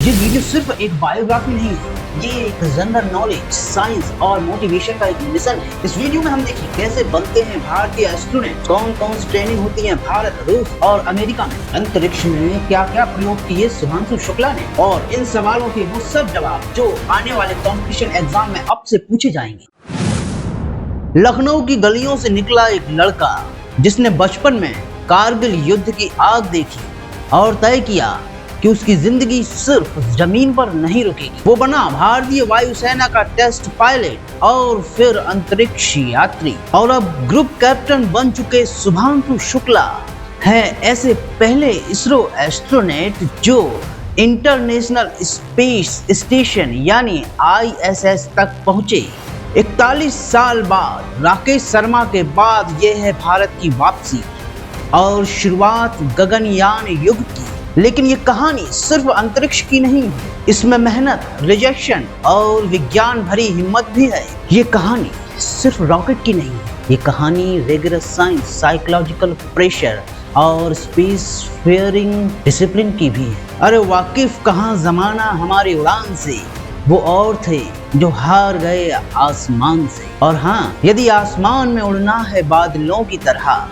ये वीडियो सिर्फ एक बायोग्राफी नहीं है, ये एक जनरल नॉलेज, साइंस और मोटिवेशन का एक मिशन है। इस वीडियो में हम देखें कैसे बनते हैं भारतीय एस्ट्रोनॉट, कौन कौन सी ट्रेनिंग होती है भारत, रूस और अमेरिका में, अंतरिक्ष में क्या क्या प्रयोग किए शुभांशु शुक्ला ने, और इन सवालों के वो सब जवाब जो आने वाले कॉम्पिटिशन एग्जाम में अब से पूछे जाएंगे। लखनऊ की गलियों से निकला एक लड़का जिसने बचपन में कारगिल युद्ध की आग देखी और तय किया कि उसकी जिंदगी सिर्फ जमीन पर नहीं रुकेगी। वो बना भारतीय वायुसेना का टेस्ट पायलट और फिर अंतरिक्ष यात्री, और अब ग्रुप कैप्टन बन चुके शुभांशु शुक्ला है ऐसे पहले इसरो एस्ट्रोनॉट जो इंटरनेशनल स्पेस स्टेशन यानी ISS तक पहुंचे। 41 साल बाद राकेश शर्मा के बाद यह है भारत की वापसी और शुरुआत गगनयान युग की। लेकिन ये कहानी सिर्फ अंतरिक्ष की नहीं है, इसमें मेहनत, रिजेक्शन और विज्ञान भरी हिम्मत भी है। ये कहानी सिर्फ रॉकेट की नहीं है, ये कहानी रिगरस साइंस, साइकोलॉजिकल प्रेशर और स्पेस फेयरिंग डिसिप्लिन की भी है। अरे वाकिफ कहाँ जमाना हमारी उड़ान से, वो और थे जो हार गए आसमान से। और हाँ, यदि आसमान में उड़ना है बादलों की तरह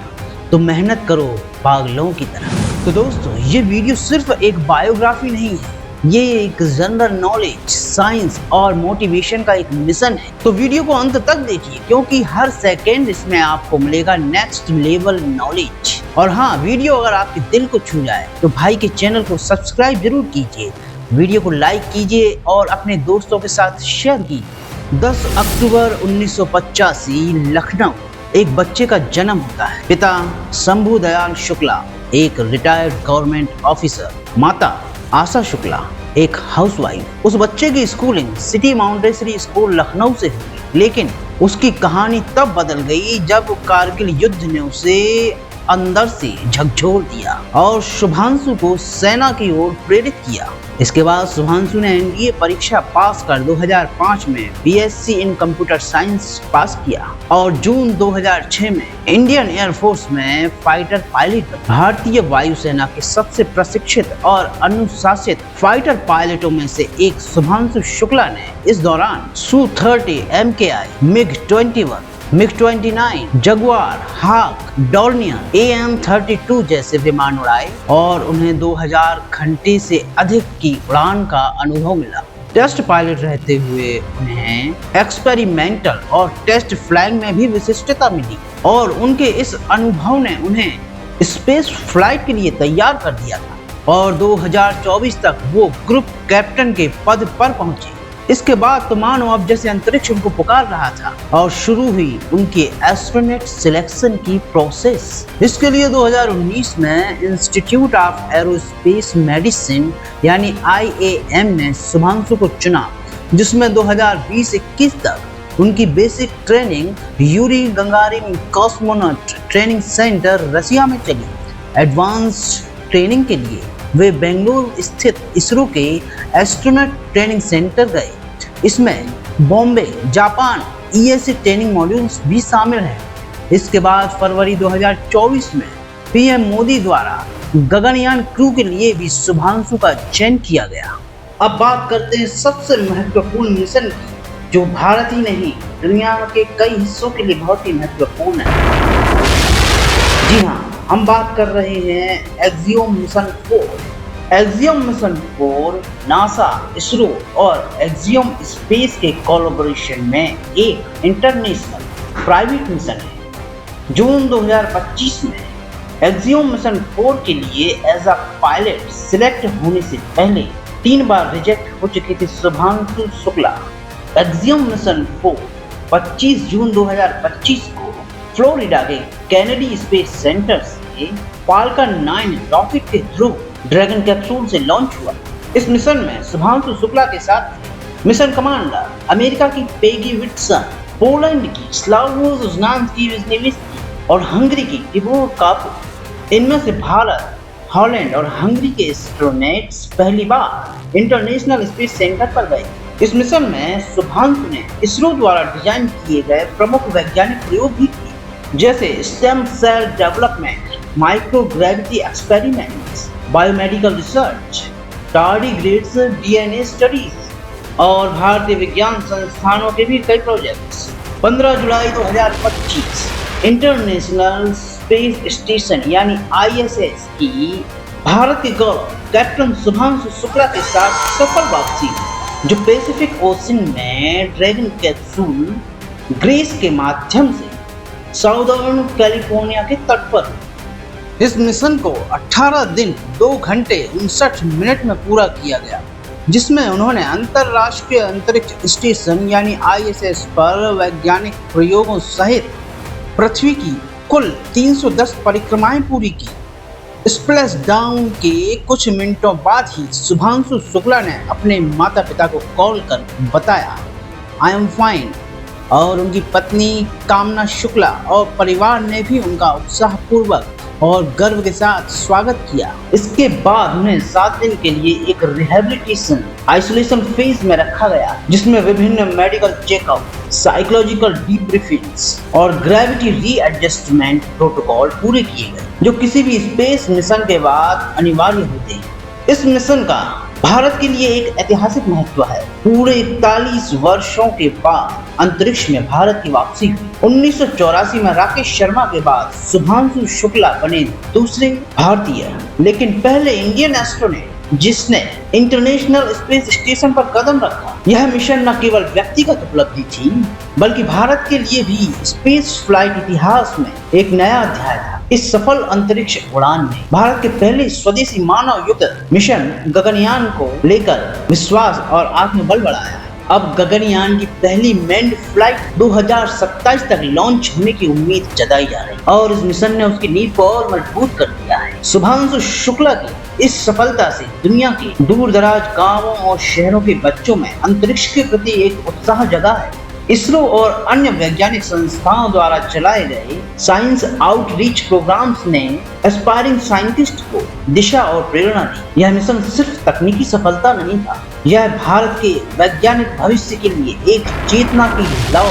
तो मेहनत करो पागलों की तरह। तो दोस्तों, ये वीडियो सिर्फ एक बायोग्राफी नहीं है, ये एक जनरल नॉलेज, साइंस और मोटिवेशन का एक मिशन है। तो वीडियो को अंत तक देखिए क्योंकि हर सेकंड इसमें आपको मिलेगा नेक्स्ट लेवल नॉलेज। और हाँ, वीडियो अगर आपके दिल को छू जाए तो भाई के चैनल को सब्सक्राइब जरूर कीजिए, वीडियो को लाइक कीजिए और अपने दोस्तों के साथ शेयर कीजिए। 10 अक्टूबर 1985 लखनऊ एक बच्चे का जन्म होता है। पिता शंभू दयाल शुक्ला एक रिटायर्ड गवर्नमेंट ऑफिसर, माता आशा शुक्ला एक हाउसवाइफ। उस बच्चे की स्कूलिंग सिटी माउंटेसरी स्कूल लखनऊ से हुई, लेकिन उसकी कहानी तब बदल गई जब कारगिल युद्ध ने उसे अंदर से झकझोर दिया और शुभांशु को सेना की ओर प्रेरित किया। इसके बाद शुभांशु ने NDA परीक्षा पास कर 2005 में BSc इन कंप्यूटर साइंस पास किया और जून 2006 में इंडियन एयरफोर्स में फाइटर पायलट बना। भारतीय वायुसेना के सबसे प्रशिक्षित और अनुशासित फाइटर पायलटों में से एक शुभांशु शुक्ला ने इस दौरान Su-30 MKI, MiG-21, MiG-29, Jaguar, हाक, डॉर्नियर, AM-32 जैसे विमान उड़ाए और उन्हें 2000 घंटे से अधिक की उड़ान का अनुभव मिला। टेस्ट पायलट रहते हुए उन्हें एक्सपेरिमेंटल और टेस्ट फ्लाइंग में भी विशिष्टता मिली और उनके इस अनुभव ने उन्हें स्पेस फ्लाइट के लिए तैयार कर दिया था और 2024 तक वो ग्रुप कैप्टन के पद पर पहुंचे। इसके बाद तो मानो अब जैसे अंतरिक्ष उनको पुकार रहा था और शुरू हुई उनके एस्ट्रोनॉट सिलेक्शन की प्रोसेस। इसके लिए 2019 में इंस्टीट्यूट ऑफ एरोस्पेस मेडिसिन यानी IAM ने शुभांशु को चुना, जिसमें 2020-21 तक उनकी basic training Yuri Gagarin cosmonaut training centre Russia में चली। एडवांस ट्रेनिंग के लिए वे बेंगलुरु स्थित इसरो के एस्ट्रोनॉट ट्रेनिंग सेंटर गए। इसमें Bombay, Japan ESA training modules भी शामिल हैं। इसके बाद फरवरी 2024 में PM मोदी द्वारा गगनयान क्रू के लिए भी शुभांशु का चयन किया गया। अब बात करते हैं सबसे महत्वपूर्ण मिशन की, जो भारत ही नहीं दुनिया के कई हिस्सों के लिए बहुत ही महत्वपूर्ण है। जी हाँ, हम बात कर रहे हैं axiom mission 4। Axiom mission 4 NASA, ISRO और एक्सियोम स्पेस के कोलैबोरेशन में एक इंटरनेशनल प्राइवेट मिशन है। जून 2025 में एक्सियोम मिशन 4 के लिए एज अ पायलट सिलेक्ट होने से पहले 3 बार रिजेक्ट हो चुके थे शुभांशु शुक्ला। एक्सियोम मिशन 4 25 जून 2025 को फ्लोरिडा के कैनेडी स्पेस सेंटर से फाल्कन 9 रॉकेट के थ्रू ड्रैगन कैप्सूल से लॉन्च हुआ। इस मिशन में शुभांशु शुक्ला के साथ मिशन कमांडर अमेरिका की पेगी विट्सन, पोलैंड की स्लावोज उज़नांस्की विज़नेविस्की और हंगरी की टिबोर कापू। इनमें से भारत, हॉलैंड और हंगरी के एस्ट्रोनॉट्स पहली बार इंटरनेशनल स्पेस सेंटर पर गए। इस मिशन में शुभांशु ने इसरो द्वारा डिजाइन किए गए प्रमुख वैज्ञानिक प्रयोग भी किए, जैसे stem cell development, microgravity experiments, biomedical research, tardigrades DNA studies और भारतीय विज्ञान संस्थानों के भी कई प्रोजेक्ट्स। 15 जुलाई 2025 इंटरनेशनल स्पेस स्टेशन यानी ISS की भारत के गौरव कैप्टन शुभांशु शुक्ला के साथ सफल वापसी, जो पैसिफिक ओशन में ड्रैगन कैप्सूल ग्रेस के माध्यम से साउदर्न कैलिफोर्निया के तट पर। इस मिशन को 18 दिन 2 घंटे 59 मिनट में पूरा किया गया, जिसमें उन्होंने अंतरराष्ट्रीय अंतरिक्ष स्टेशन यानी ISS पर वैज्ञानिक प्रयोगों सहित पृथ्वी की कुल 310 परिक्रमाएं पूरी की। स्प्लैश डाउन के कुछ मिनटों बाद ही शुभांशु शुक्ला ने अपने माता पिता को कॉल कर बताया आई एम फाइन, और उनकी पत्नी कामना शुक्ला और परिवार ने भी उनका उत्साहपूर्वक और गर्व के साथ स्वागत किया। इसके बाद उन्हें 7 दिन के लिए एक रिहेबिलिटेशन आइसोलेशन फेज में रखा गया, जिसमें विभिन्न मेडिकल चेकअप, साइकोलॉजिकल डीब्रीफिंग्स और ग्रेविटी रीएडजस्टमेंट प्रोटोकॉल पूरे किए गए, जो किसी भी स्पेस मिशन के बाद अनिवार्य होते हैं। इस मिशन का भारत के लिए एक ऐतिहासिक महत्व है। पूरे 41 वर्षों के बाद अंतरिक्ष में भारत की वापसी हुई। 1984 में राकेश शर्मा के बाद शुभांशु शुक्ला बने दूसरे भारतीय लेकिन पहले इंडियन एस्ट्रोनॉट जिसने इंटरनेशनल स्पेस स्टेशन पर कदम रखा। यह मिशन न केवल व्यक्तिगत उपलब्धि थी, बल्कि भारत के लिए भी स्पेस फ्लाइट इतिहास में एक नया अध्याय था। इस सफल अंतरिक्ष उड़ान में भारत के पहले स्वदेशी मानव युक्त मिशन गगनयान को लेकर विश्वास और आत्मबल बढ़ाया। अब गगनयान की पहली मैन्ड फ्लाइट 2027 तक लॉन्च होने की उम्मीद जताई जा रही है और इस मिशन ने उसकी नींव को और मजबूत कर दिया है। शुभांशु शुक्ला की इस सफलता से दुनिया के दूर दराज गांवों और शहरों के बच्चों में अंतरिक्ष के प्रति एक उत्साह जगा है। इसरो और अन्य वैज्ञानिक संस्थाओं द्वारा चलाए गए साइंस आउटरीच प्रोग्राम्स ने एस्पायरिंग साइंटिस्ट को दिशा और प्रेरणा दी। यह मिशन सिर्फ तकनीकी सफलता नहीं था, यह भारत के वैज्ञानिक भविष्य के लिए एक चेतना की लौ।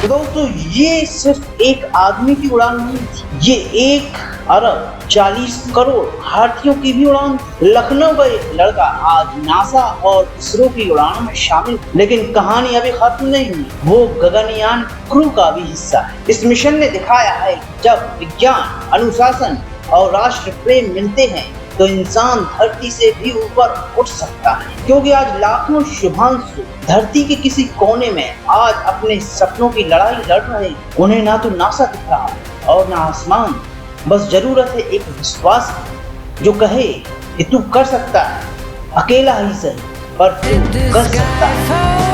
तो दोस्तों, ये सिर्फ एक आदमी की उड़ान नहीं थी, ये 1 अरब 40 करोड़ भारतीयों की भी उड़ान थी। लखनऊ का एक लड़का आज नासा और इसरो की उड़ानों में शामिल, लेकिन कहानी अभी खत्म नहीं हुई। वो गगनयान क्रू का भी हिस्सा है। इस मिशन ने दिखाया है कि जब विज्ञान, अनुशासन और राष्ट्र प्रेम मिलते हैं तो इंसान धरती से भी ऊपर उठ सकता है। क्योंकि आज लाखों शुभांशु धरती के किसी कोने में आज अपने सपनों की लड़ाई लड़ रहे हैं। उन्हें ना तो नासा दिख रहा है और ना आसमान, बस जरूरत है एक विश्वास की जो कहे कि तू कर सकता है, अकेला ही सही पर तू कर सकता है।